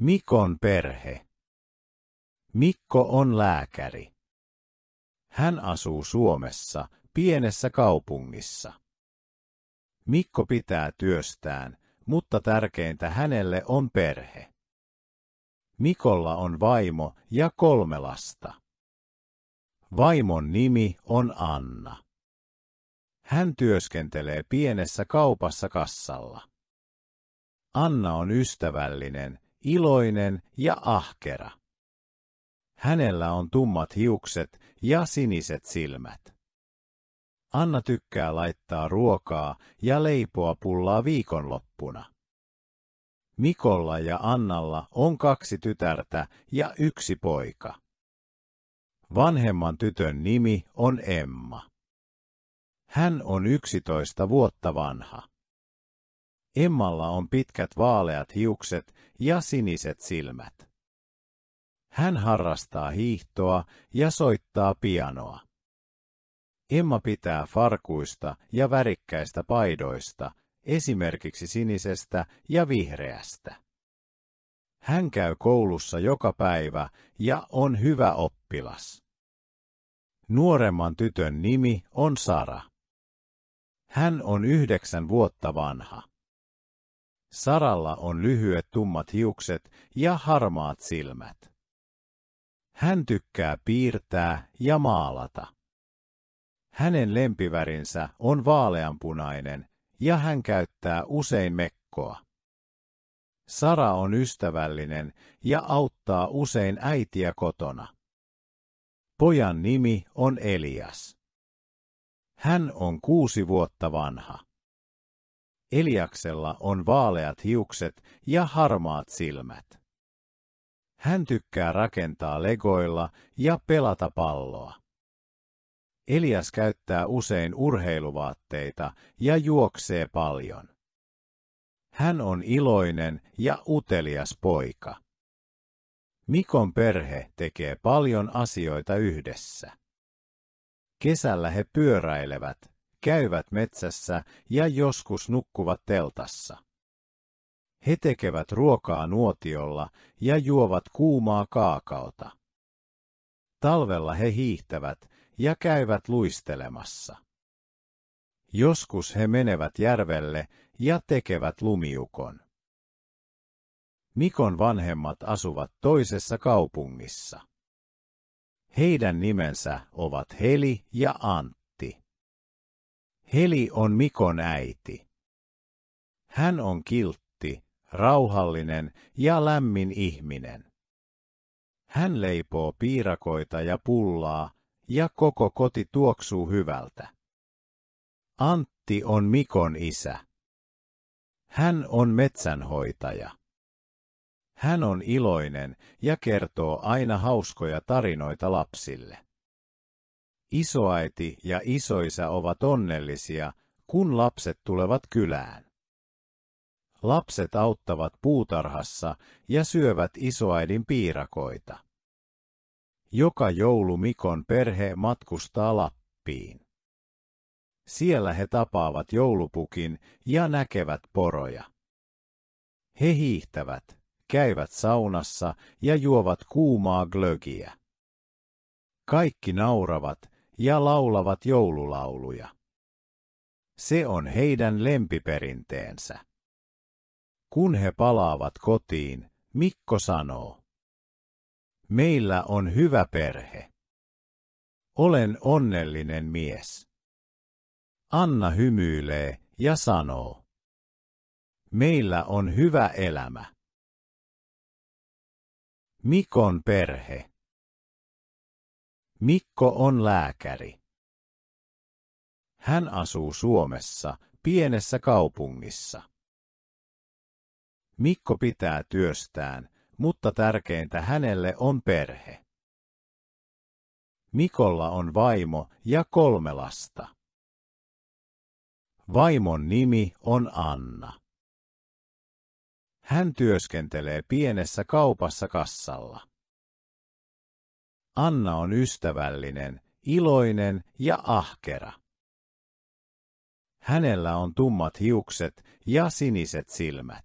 Mikon perhe. Mikko on lääkäri. Hän asuu Suomessa, pienessä kaupungissa. Mikko pitää työstään, mutta tärkeintä hänelle on perhe. Mikolla on vaimo ja 3 lasta. Vaimon nimi on Anna. Hän työskentelee pienessä kaupassa kassalla. Anna on ystävällinen, iloinen ja ahkera. Hänellä on tummat hiukset ja siniset silmät. Anna tykkää laittaa ruokaa ja leipoa pullaa viikonloppuna. Mikolla ja Annalla on 2 tytärtä ja 1 poika. Vanhemman tytön nimi on Emma. Hän on 11 vuotta vanha. Emmalla on pitkät vaaleat hiukset ja siniset silmät. Hän harrastaa hiihtoa ja soittaa pianoa. Emma pitää farkuista ja värikkäistä paidoista, esimerkiksi sinisestä ja vihreästä. Hän käy koulussa joka päivä ja on hyvä oppilas. Nuoremman tytön nimi on Sara. Hän on 9 vuotta vanha. Saralla on lyhyet tummat hiukset ja harmaat silmät. Hän tykkää piirtää ja maalata. Hänen lempivärinsä on vaaleanpunainen ja hän käyttää usein mekkoa. Sara on ystävällinen ja auttaa usein äitiä kotona. Pojan nimi on Elias. Hän on 6 vuotta vanha. Eliaksella on vaaleat hiukset ja harmaat silmät. Hän tykkää rakentaa legoilla ja pelata palloa. Elias käyttää usein urheiluvaatteita ja juoksee paljon. Hän on iloinen ja utelias poika. Mikon perhe tekee paljon asioita yhdessä. Kesällä he pyöräilevät, käyvät metsässä ja joskus nukkuvat teltassa. He tekevät ruokaa nuotiolla ja juovat kuumaa kaakaota. Talvella he hiihtävät ja käyvät luistelemassa. Joskus he menevät järvelle ja tekevät lumiukon. Mikon vanhemmat asuvat toisessa kaupungissa. Heidän nimensä ovat Heli ja Antti. Heli on Mikon äiti. Hän on kiltti, rauhallinen ja lämmin ihminen. Hän leipoo piirakoita ja pullaa, ja koko koti tuoksuu hyvältä. Antti on Mikon isä. Hän on metsänhoitaja. Hän on iloinen ja kertoo aina hauskoja tarinoita lapsille. Isoäiti ja isoisä ovat onnellisia, kun lapset tulevat kylään. Lapset auttavat puutarhassa ja syövät isoäidin piirakoita. Joka joulu Mikon perhe matkustaa Lappiin. Siellä he tapaavat joulupukin ja näkevät poroja. He hiihtävät, käyvät saunassa ja juovat kuumaa glögiä. Kaikki nauravat ja laulavat joululauluja. Se on heidän lempiperinteensä. Kun he palaavat kotiin, Mikko sanoo: "Meillä on hyvä perhe. Olen onnellinen mies." Anna hymyilee ja sanoo: "Meillä on hyvä elämä." Mikon perhe. Mikko on lääkäri. Hän asuu Suomessa, pienessä kaupungissa. Mikko pitää työstään, mutta tärkeintä hänelle on perhe. Mikolla on vaimo ja 3 lasta. Vaimon nimi on Anna. Hän työskentelee pienessä kaupassa kassalla. Anna on ystävällinen, iloinen ja ahkera. Hänellä on tummat hiukset ja siniset silmät.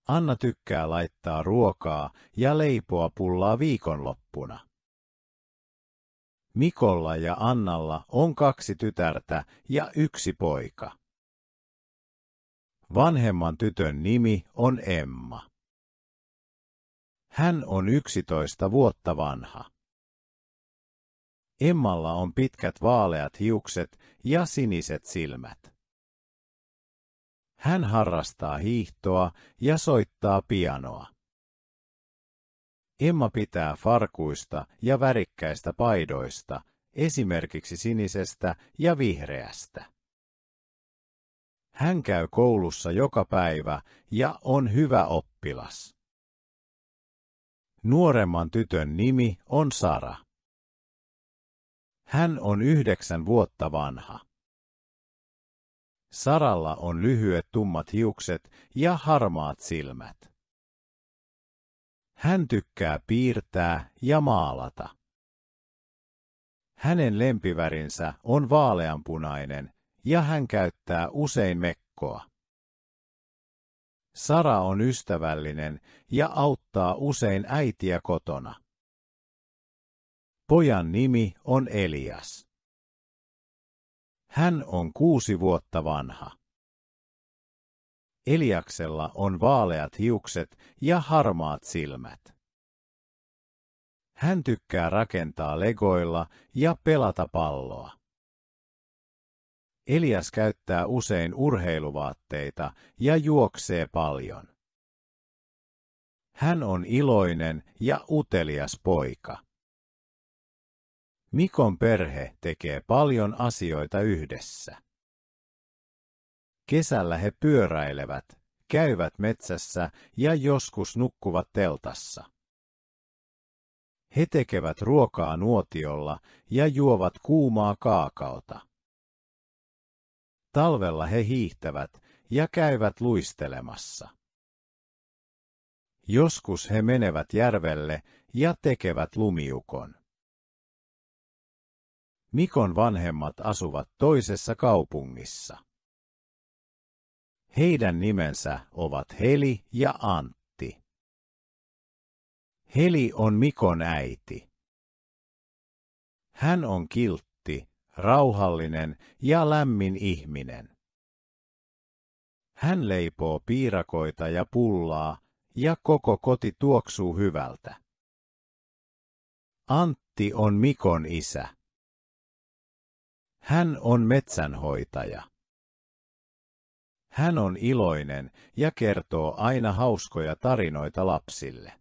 Anna tykkää laittaa ruokaa ja leipoa pullaa viikonloppuna. Mikolla ja Annalla on 2 tytärtä ja 1 poika. Vanhemman tytön nimi on Emma. Hän on 11 vuotta vanha. Emmalla on pitkät vaaleat hiukset ja siniset silmät. Hän harrastaa hiihtoa ja soittaa pianoa. Emma pitää farkuista ja värikkäistä paidoista, esimerkiksi sinisestä ja vihreästä. Hän käy koulussa joka päivä ja on hyvä oppilas. Nuoremman tytön nimi on Sara. Hän on 9 vuotta vanha. Saralla on lyhyet tummat hiukset ja harmaat silmät. Hän tykkää piirtää ja maalata. Hänen lempivärinsä on vaaleanpunainen ja hän käyttää usein mekkoa. Sara on ystävällinen ja auttaa usein äitiä kotona. Pojan nimi on Elias. Hän on 6 vuotta vanha. Eliaksella on vaaleat hiukset ja harmaat silmät. Hän tykkää rakentaa legoilla ja pelata palloa. Elias käyttää usein urheiluvaatteita ja juoksee paljon. Hän on iloinen ja utelias poika. Mikon perhe tekee paljon asioita yhdessä. Kesällä he pyöräilevät, käyvät metsässä ja joskus nukkuvat teltassa. He tekevät ruokaa nuotiolla ja juovat kuumaa kaakaota. Talvella he hiihtävät ja käyvät luistelemassa. Joskus he menevät järvelle ja tekevät lumiukon. Mikon vanhemmat asuvat toisessa kaupungissa. Heidän nimensä ovat Heli ja Antti. Heli on Mikon äiti. Hän on kiltti, rauhallinen ja lämmin ihminen. Hän leipoo piirakoita ja pullaa, ja koko koti tuoksuu hyvältä. Antti on Mikon isä. Hän on metsänhoitaja. Hän on iloinen ja kertoo aina hauskoja tarinoita lapsille.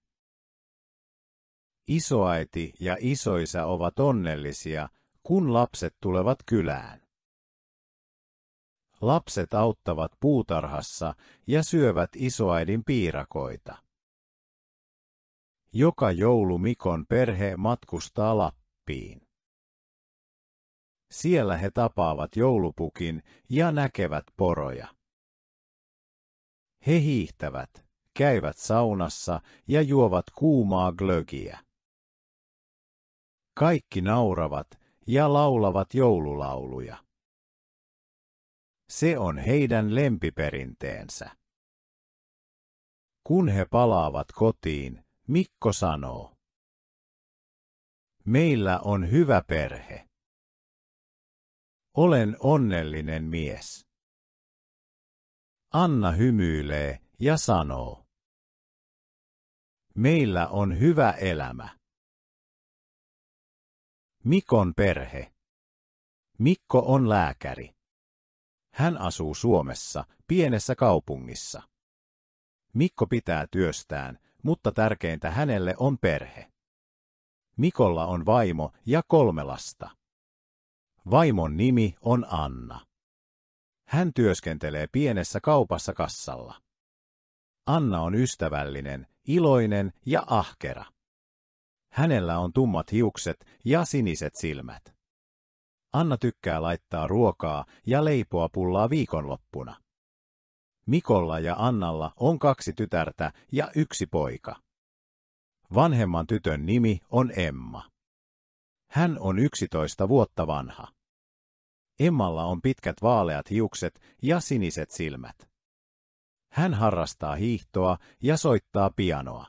Isoäiti ja isoisä ovat onnellisia, kun lapset tulevat kylään. Lapset auttavat puutarhassa ja syövät isoäidin piirakoita. Joka joulu Mikon perhe matkustaa Lappiin. Siellä he tapaavat joulupukin ja näkevät poroja. He hiihtävät, käyvät saunassa ja juovat kuumaa glögiä. Kaikki nauravat ja laulavat joululauluja. Se on heidän lempiperinteensä. Kun he palaavat kotiin, Mikko sanoo: "Meillä on hyvä perhe. Olen onnellinen mies." Anna hymyilee ja sanoo: "Meillä on hyvä elämä." Mikon perhe. Mikko on lääkäri. Hän asuu Suomessa, pienessä kaupungissa. Mikko pitää työstään, mutta tärkeintä hänelle on perhe. Mikolla on vaimo ja 3 lasta. Vaimon nimi on Anna. Hän työskentelee pienessä kaupassa kassalla. Anna on ystävällinen, iloinen ja ahkera. Hänellä on tummat hiukset ja siniset silmät. Anna tykkää laittaa ruokaa ja leipoa pullaa viikonloppuna. Mikolla ja Annalla on 2 tytärtä ja 1 poika. Vanhemman tytön nimi on Emma. Hän on 11 vuotta vanha. Emmalla on pitkät vaaleat hiukset ja siniset silmät. Hän harrastaa hiihtoa ja soittaa pianoa.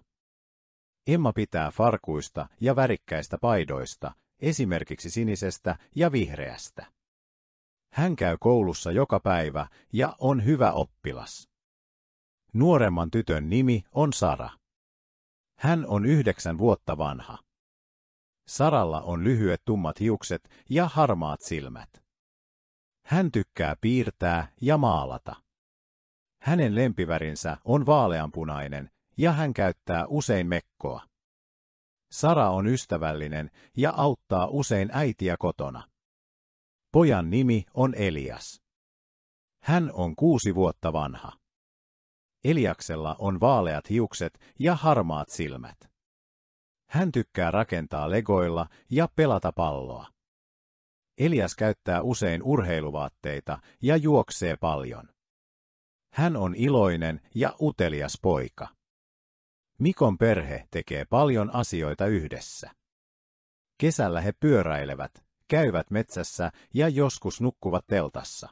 Emma pitää farkuista ja värikkäistä paidoista, esimerkiksi sinisestä ja vihreästä. Hän käy koulussa joka päivä ja on hyvä oppilas. Nuoremman tytön nimi on Sara. Hän on 9 vuotta vanha. Saralla on lyhyet tummat hiukset ja harmaat silmät. Hän tykkää piirtää ja maalata. Hänen lempivärinsä on vaaleanpunainen ja hän käyttää usein mekkoa. Sara on ystävällinen ja auttaa usein äitiä kotona. Pojan nimi on Elias. Hän on 6 vuotta vanha. Eliaksella on vaaleat hiukset ja harmaat silmät. Hän tykkää rakentaa legoilla ja pelata palloa. Elias käyttää usein urheiluvaatteita ja juoksee paljon. Hän on iloinen ja utelias poika. Mikon perhe tekee paljon asioita yhdessä. Kesällä he pyöräilevät, käyvät metsässä ja joskus nukkuvat teltassa.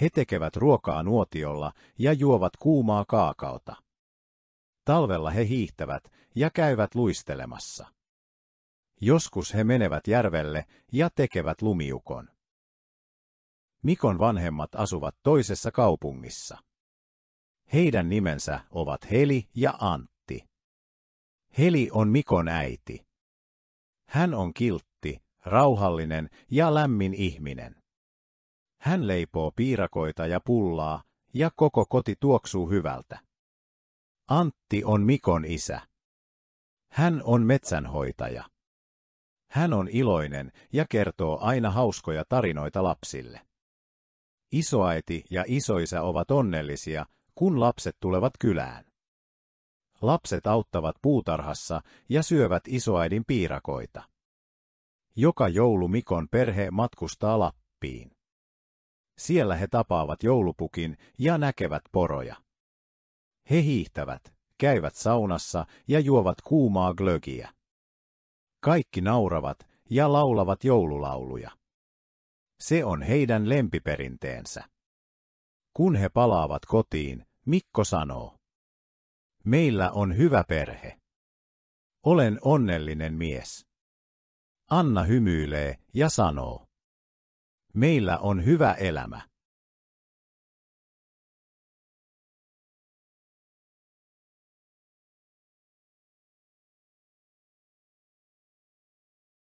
He tekevät ruokaa nuotiolla ja juovat kuumaa kaakaota. Talvella he hiihtävät ja käyvät luistelemassa. Joskus he menevät järvelle ja tekevät lumiukon. Mikon vanhemmat asuvat toisessa kaupungissa. Heidän nimensä ovat Heli ja Antti. Heli on Mikon äiti. Hän on kiltti, rauhallinen ja lämmin ihminen. Hän leipoo piirakoita ja pullaa, ja koko koti tuoksuu hyvältä. Antti on Mikon isä. Hän on metsänhoitaja. Hän on iloinen ja kertoo aina hauskoja tarinoita lapsille. Isoäiti ja isoisä ovat onnellisia, kun lapset tulevat kylään. Lapset auttavat puutarhassa ja syövät isoäidin piirakoita. Joka joulu Mikon perhe matkustaa Lappiin. Siellä he tapaavat joulupukin ja näkevät poroja. He hiihtävät, käyvät saunassa ja juovat kuumaa glögiä. Kaikki nauravat ja laulavat joululauluja. Se on heidän lempiperinteensä. Kun he palaavat kotiin, Mikko sanoo: "Meillä on hyvä perhe. Olen onnellinen mies." Anna hymyilee ja sanoo: "Meillä on hyvä elämä."